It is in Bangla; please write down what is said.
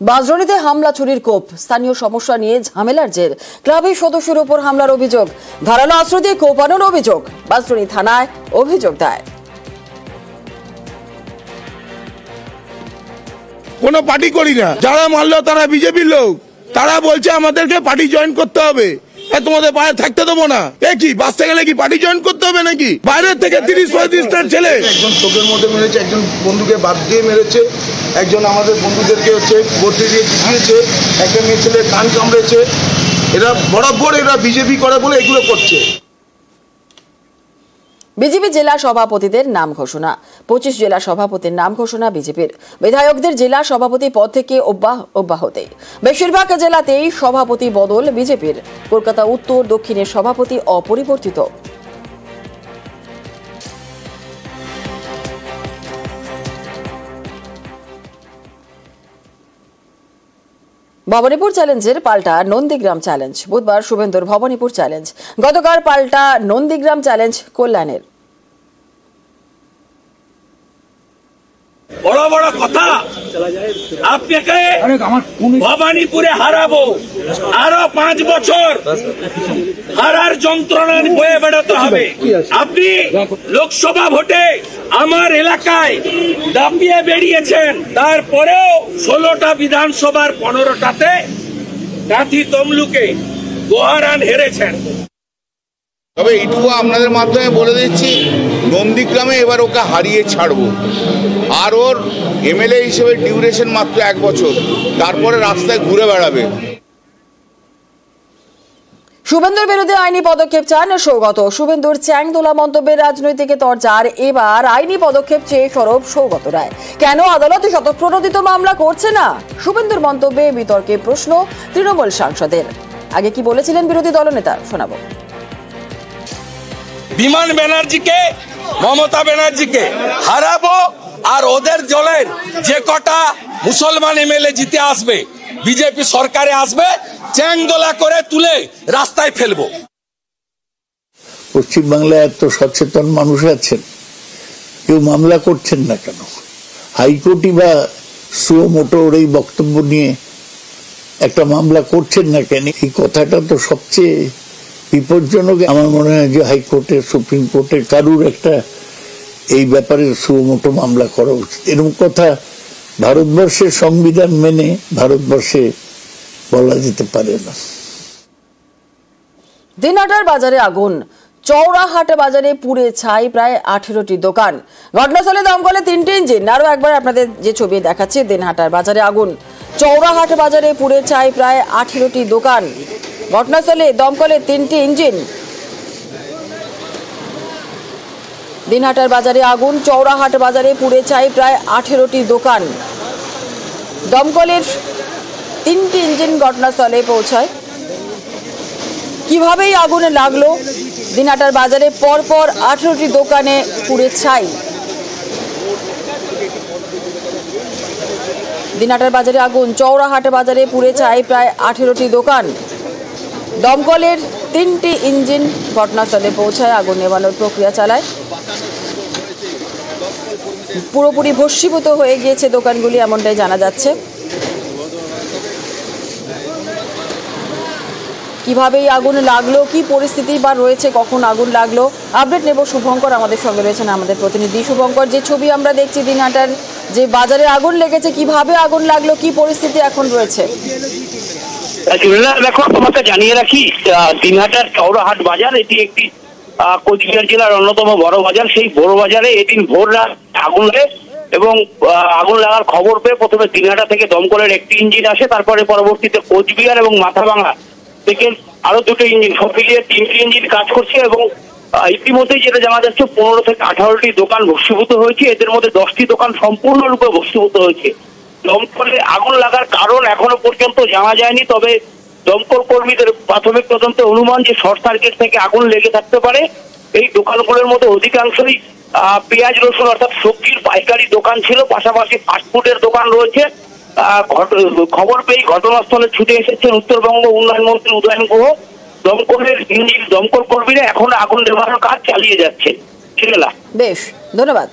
বাঁশদ্রোণীতে হামলা চুরির কোপ, স্থানীয় সমস্যা নিয়ে ঝামেলার জের, ক্লাবের সদস্যের উপর হামলার অভিযোগ, ধারালো অস্ত্র দিয়ে কোপানোর অভিযোগ, বাঁশদ্রোণী থানায় অভিযোগ দায়ের। কোনো পার্টি করি না, যারা মারলো তারা বিজেপির লোক, তারা বলছে আমাদেরকে পার্টি জয়েন করতে হবে, তোমাদের বাইরে থাকতে দেবো না। কি বাঁচতে গেলে কি পার্টি জয়েন করতে হবে নাকি? বাইরের থেকে 30-35টার ছেলে একজন চোখের মধ্যে মেরেছে, একজন বন্ধুকে বাদ দিয়ে মেরেছে, একজন আমাদের বন্ধুদেরকে বর্তি দিয়ে পিটিয়েছে, একটা মেয়ে ছেলে কান কামড়েছে। এরা বরাবর এরা বিজেপি করে বলে এগুলো করছে। বিজেপি জেলা সভাপতিদের নাম ঘোষণা, 25 জেলা সভাপতির নাম ঘোষণা বিজেপির। বিধায়কদের জেলা সভাপতি পদ থেকে অব্যাহতি, বেশিরভাগ জেলাতেই সভাপতি বদল বিজেপির। কলকাতা উত্তর দক্ষিণের সভাপতি অপরিবর্তিত। ভবানীপুর চ্যালেঞ্জের পাল্টা নন্দীগ্রাম চ্যালেঞ্জ, বুধবার শুভেন্দুর ভবানীপুর চ্যালেঞ্জ, গতকাল পাল্টা নন্দীগ্রাম চ্যালেঞ্জ কল্যাণের। বড় বড় কথা, আপনাকে ভবানীপুরে হারাবো, আরো 5 বছর হারার যন্ত্রণা বয়ে বেড়াতে হবে। আপনি লোকসভা ভোটে আমার এলাকায় দাপিয়ে বেরিয়েছেন, তারপরেও 16টা বিধানসভার 15টাতে কাঁথি তমলুকে গোহারান হেরেছেন। তবে এইটুকু আপনাদের মাধ্যমে বলে দিচ্ছি, নন্দীগ্রামে এবার ওকে হারিয়ে ছাড়বো। আর ওর এমএলএ হিসেবে ডিউরেশন মাত্র 1 বছর, তারপরে রাস্তায় ঘুরে বেড়াবে। শুভেন্দুর বিরুদ্ধে আইনি পদক্ষেপ চান সৌগত। শুভেন্দুর চ্যাংদোলা মন্তব্যের রাজনৈতিক তরজার, এবার আইনি পদক্ষেপ চেয়ে সরব সৌগত রায়। কেন আদালত স্বতঃপ্রণোদিত মামলা করছে না? শুভেন্দুর মন্তব্যে বিতর্কে প্রশ্ন তৃণমূল সাংসদের। আগে কি বলেছিলেন বিরোধী দলনেতা, শোনাবো। বিমান ব্যানার্জিকে, মমতা ব্যানার্জিকে হারাবো, আর ওদের দলের যে কটা মুসলমান এমএলএ জিতে আসবে, বিজেপি সরকারে আসবে, চ্যাংদোলা করে তুলে রাস্তায় ফেলবো। পশ্চিমবাংলায় এত সচেতন মানুষ আছেন, কেউ মামলা করছেন না কেন? হাইকোর্টই বা সুও মোটোর এই বক্তব্য নিয়ে একটা মামলা করছেন না কেন? এই কথাটা তো সবচেয়ে বিপজ্জনক। আমার মনে হয় যে হাইকোর্টের, সুপ্রিম কোর্টের কারুর একটা এই ব্যাপারে সুমোটো মামলা করা উচিত। এরকম কথা ভারতবর্ষের সংবিধান মেনে ভারতবর্ষে বলা যেতে পারে না। দিনহাটার বাজারে আগুন, চৌরাহাট বাজারে পুড়ে ছাই প্রায় 18টি দোকান। ঘটনাস্থলে দমকলে 3টি ইঞ্জিন। আরো একবার আপনাদের যে ছবি দেখাচ্ছি, দিনহাটার বাজারে আগুন, চৌরাহাট বাজারে পুড়ে ছাই প্রায় 18টি দোকান। ঘটনাস্থলে দমকলে 3টি ইঞ্জিন। দিনহাটার বাজারে আগুন, চৌরাহাট বাজারে পুড়ে ছাই প্রায় 18টি দোকান। দমকলের 3টি ইঞ্জিন ঘটনাস্থলে পৌঁছায়। কিভাবে আগুন লাগলো? দিনহাটার বাজারে পরপর 18টি দোকানে পুড়ে ছাই। দিনহাটার বাজারে আগুন, চৌরাহাট বাজারে পুড়ে ছাই প্রায় 18টি দোকান। দমকলের 3টি ইঞ্জিন ঘটনাস্থলে পৌঁছায়, আগুন নেভানোর প্রক্রিয়া চালায়। পুরোপুরি ভস্মীভূত হয়ে গিয়েছে দোকানগুলি, এমনটাই জানা যাচ্ছে। কিভাবে আগুন লাগলো, কি পরিস্থিতি বা রয়েছে, কখন আগুন লাগলো, আপডেট নেব। শুভঙ্কর আমাদের সঙ্গে রয়েছেন, আমাদের প্রতিনিধি। শুভঙ্কর, যে ছবি আমরা দেখছি দিনহাটার যে বাজারে আগুন লেগেছে, কিভাবে আগুন লাগলো, কি পরিস্থিতি এখন রয়েছে? দেখো, তোমাকে জানিয়ে রাখি, দিনহাটার চৌরাহাট বাজার, এটি একটি কোচবিহার জেলার অন্যতম বড় বাজার। সেই বড় বাজারে এদিন ভোর রাত আগুন লাগে এবং আগুন লাগার খবর পেয়ে প্রথমে দিনহাটা থেকে দমকলের 1টি ইঞ্জিন আসে, তারপরে পরবর্তীতে কোচবিহার এবং মাথাভাঙা থেকে আরো 2টি ইঞ্জিন, সব মিলিয়ে 3টি ইঞ্জিন কাজ করছে। এবং ইতিমধ্যেই যেটা জানা যাচ্ছে, 15 থেকে 18টি দোকান ভস্মীভূত হয়েছে। এদের মধ্যে 10টি দোকান সম্পূর্ণরূপে ভস্মীভূত হয়েছে। দমকলে আগুন লাগার কারণ এখনো পর্যন্ত জানা যায়নি, তবে দমকল কর্মীদের প্রাথমিক তদন্তে অনুমান যে শর্ট সার্কিট থেকে আগুন লেগে থাকতে পারে। এই দোকানগুলোর মধ্যে অধিকাংশই পেঁয়াজ রসুন অর্থাৎ সবজির পাইকারি দোকান ছিল, পাশাপাশি ফাস্টফুডের দোকান রয়েছে। খবর পেয়ে ঘটনাস্থলে ছুটে এসেছেন উত্তরবঙ্গ উন্নয়ন মন্ত্রী উদয়ন গুহ। দমকলের ইঞ্জিন, দমকল কর্মীরা এখন আগুন নেভানোর কাজ চালিয়ে যাচ্ছে। বেশ, ধন্যবাদ।